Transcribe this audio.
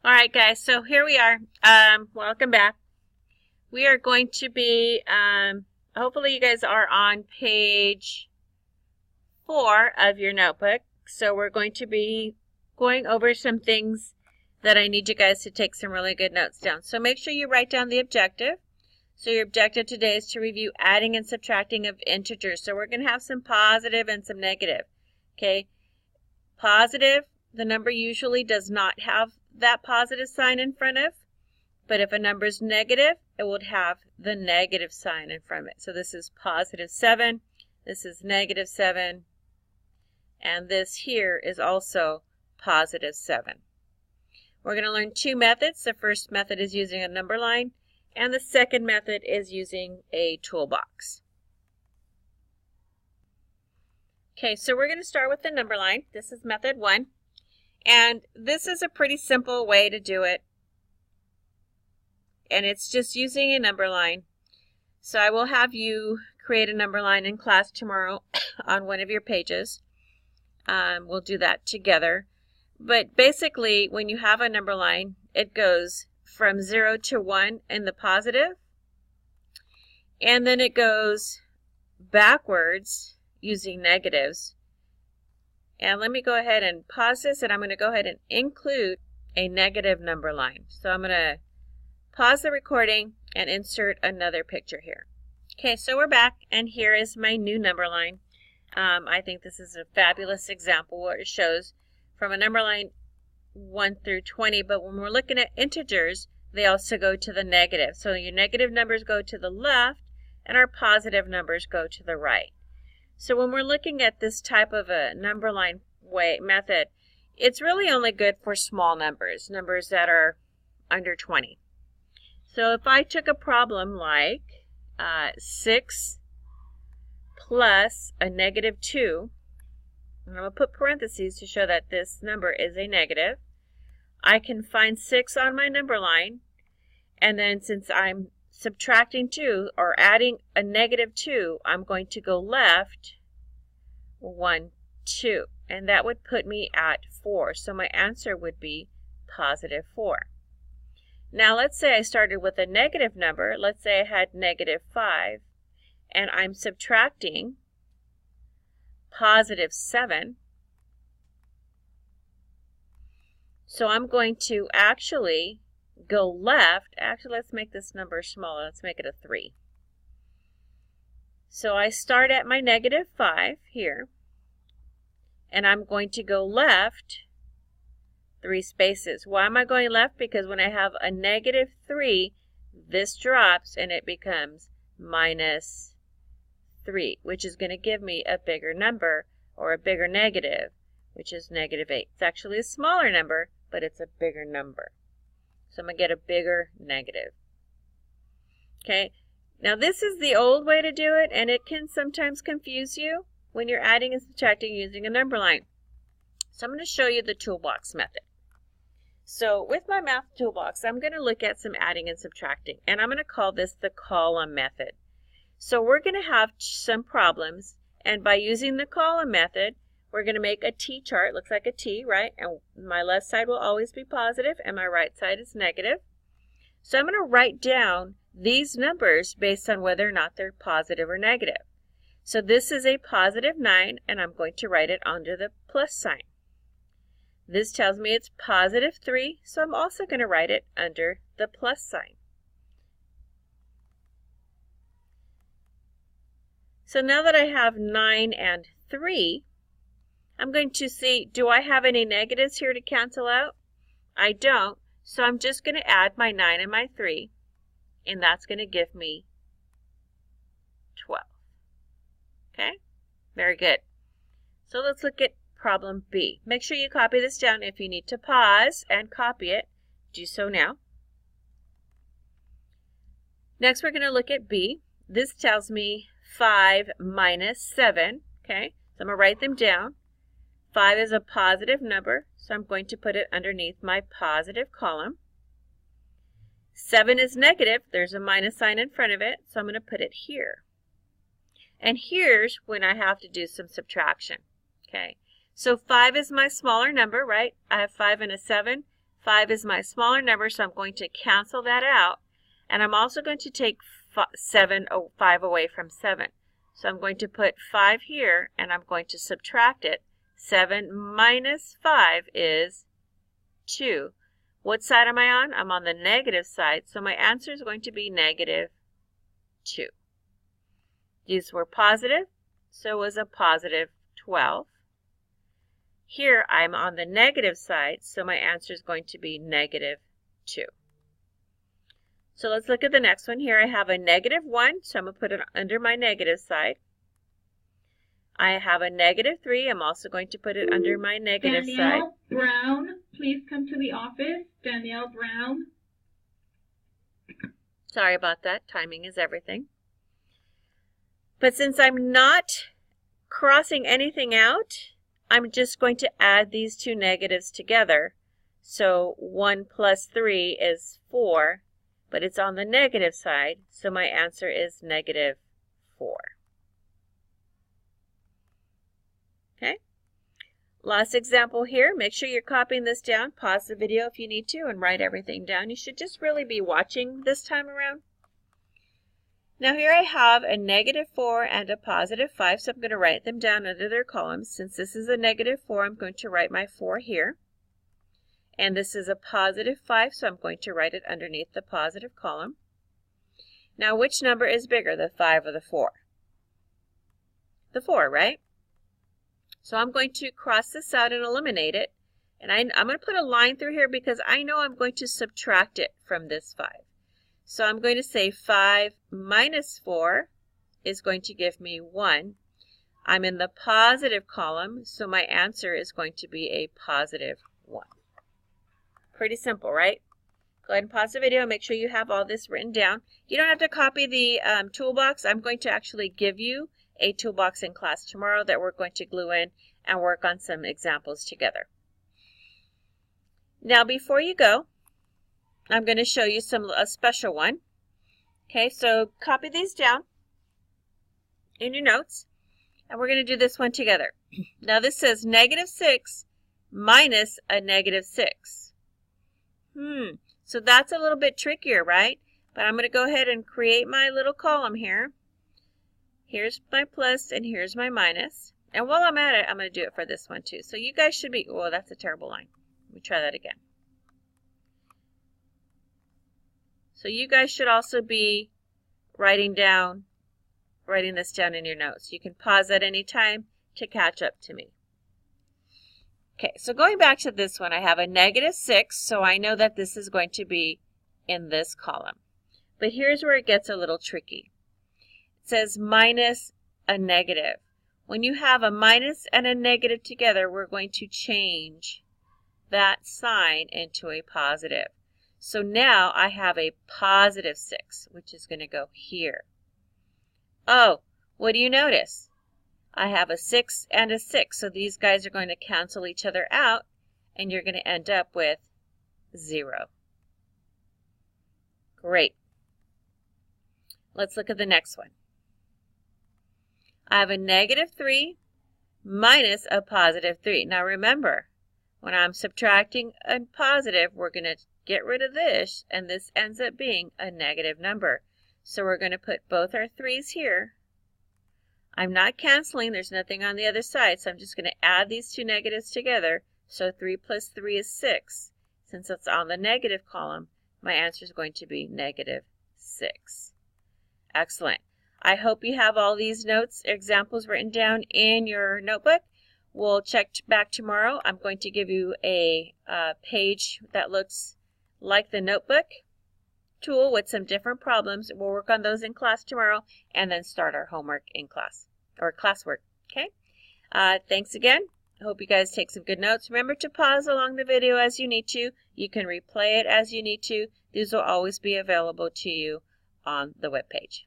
All right, guys, so here we are. Welcome back. We are going to be, hopefully you guys are on page 4 of your notebook. So we're going to be going over some things that I need you guys to take some really good notes down. So make sure you write down the objective. So your objective today is to review adding and subtracting of integers. So we're going to have some positive and some negative. Okay, positive, the number usually does not have that positive sign in front of, but if a number is negative, it would have the negative sign in front of it. So this is positive 7, this is negative 7, and this here is also positive 7. We're going to learn two methods. The first method is using a number line, and the second method is using a toolbox. Okay, so we're going to start with the number line. This is method 1. And this is a pretty simple way to do it. And it's just using a number line. So I will have you create a number line in class tomorrow on one of your pages. We'll do that together. But basically, when you have a number line, it goes from 0 to 1 in the positive. And then it goes backwards using negatives. And let me go ahead and pause this, and I'm going to go ahead and include a negative number line. So I'm going to pause the recording and insert another picture here. Okay, so we're back, and here is my new number line. I think this is a fabulous example where it shows from a number line 1 through 20, but when we're looking at integers, they also go to the negative. So your negative numbers go to the left, and our positive numbers go to the right. So when we're looking at this type of a number line method, it's really only good for small numbers, numbers that are under 20. So if I took a problem like 6 plus a negative 2, I'm going to put parentheses to show that this number is a negative. I can find 6 on my number line, and then since I'm subtracting 2 or adding a negative 2, I'm going to go left 1, 2, and that would put me at 4. So my answer would be positive 4. Now let's say I started with a negative number. Let's say I had negative 5, and I'm subtracting positive 7. So I'm going to actually go left. Actually, let's make this number smaller. Let's make it a 3. So I start at my negative 5 here, and I'm going to go left 3 spaces. Why am I going left? Because when I have a negative 3, this drops and it becomes minus 3, which is going to give me a bigger number or a bigger negative, which is negative 8. It's actually a smaller number, but it's a bigger number. So I'm going to get a bigger negative. Okay, now this is the old way to do it, and it can sometimes confuse you when you're adding and subtracting using a number line. So I'm going to show you the toolbox method. So with my math toolbox, I'm going to look at some adding and subtracting, and I'm going to call this the column method. So we're going to have some problems, and by using the column method, we're going to make a T chart. Looks like a T, right? And my left side will always be positive, and my right side is negative. So I'm going to write down these numbers based on whether or not they're positive or negative. So this is a positive 9, and I'm going to write it under the plus sign. This tells me it's positive 3, so I'm also going to write it under the plus sign. So now that I have 9 and 3, I'm going to see, do I have any negatives here to cancel out? I don't, so I'm just going to add my 9 and my 3, and that's going to give me 12. Okay, very good. So let's look at problem B. Make sure you copy this down. If you need to pause and copy it, do so now. Next, we're going to look at B. This tells me 5 minus 7. Okay, so I'm going to write them down. 5 is a positive number, so I'm going to put it underneath my positive column. 7 is negative. There's a minus sign in front of it, so I'm going to put it here. And here's when I have to do some subtraction. Okay, so 5 is my smaller number, right? I have 5 and a 7. 5 is my smaller number, so I'm going to cancel that out. And I'm also going to take 5 away from 7. So I'm going to put 5 here, and I'm going to subtract it. 7 minus 5 is 2. What side am I on? I'm on the negative side, so my answer is going to be negative 2. These were positive, so it was a positive 12. Here I'm on the negative side, so my answer is going to be negative 2. So let's look at the next one. Here I have a negative 1, so I'm going to put it under my negative side. I have a negative 3. I'm also going to put it under my negative side. Danielle Brown, please come to the office. Danielle Brown. Sorry about that. Timing is everything. But since I'm not crossing anything out, I'm just going to add these two negatives together. So 1 plus 3 is 4. But it's on the negative side, so my answer is negative 4. Okay? Last example here. Make sure you're copying this down. Pause the video if you need to and write everything down. You should just really be watching this time around. Now here I have a negative 4 and a positive 5, so I'm going to write them down under their columns. Since this is a negative 4, I'm going to write my 4 here. And this is a positive 5, so I'm going to write it underneath the positive column. Now, which number is bigger, the 5 or the 4? The 4, right? So I'm going to cross this out and eliminate it. And I'm going to put a line through here because I know I'm going to subtract it from this 5. So I'm going to say 5 minus 4 is going to give me 1. I'm in the positive column, so my answer is going to be a positive 1. Pretty simple, right? Go ahead and pause the video and make sure you have all this written down. You don't have to copy the toolbox. I'm going to actually give you a toolbox in class tomorrow that we're going to glue in and work on some examples together. Now before you go, I'm going to show you a special one. Okay, so copy these down in your notes, and we're going to do this one together. Now this says negative 6 minus a negative 6. So that's a little bit trickier, right? But I'm going to go ahead and create my little column here. Here's my plus and here's my minus. And while I'm at it, I'm going to do it for this one too. So you guys should be, oh, that's a terrible line. Let me try that again. So you guys should also be writing this down in your notes. You can pause at any time to catch up to me. Okay, so going back to this one, I have a negative 6, so I know that this is going to be in this column. But here's where it gets a little tricky. It says minus a negative. When you have a minus and a negative together, we're going to change that sign into a positive. So now I have a positive 6, which is going to go here. Oh, what do you notice? I have a 6 and a 6, so these guys are going to cancel each other out, and you're going to end up with 0. Great. Let's look at the next one. I have a negative 3 minus a positive 3. Now remember, when I'm subtracting a positive, we're going to get rid of this, and this ends up being a negative number. So we're going to put both our 3's here. I'm not canceling. There's nothing on the other side, so I'm just going to add these two negatives together. So 3 plus 3 is 6. Since it's on the negative column, my answer is going to be negative 6. Excellent. I hope you have all these notes, examples written down in your notebook. We'll check back tomorrow. I'm going to give you a page that looks like the notebook tool with some different problems. We'll work on those in class tomorrow and then start our homework in class or classwork. Okay. Thanks again. I hope you guys take some good notes. Remember to pause along the video as you need to. You can replay it as you need to. These will always be available to you on the web page.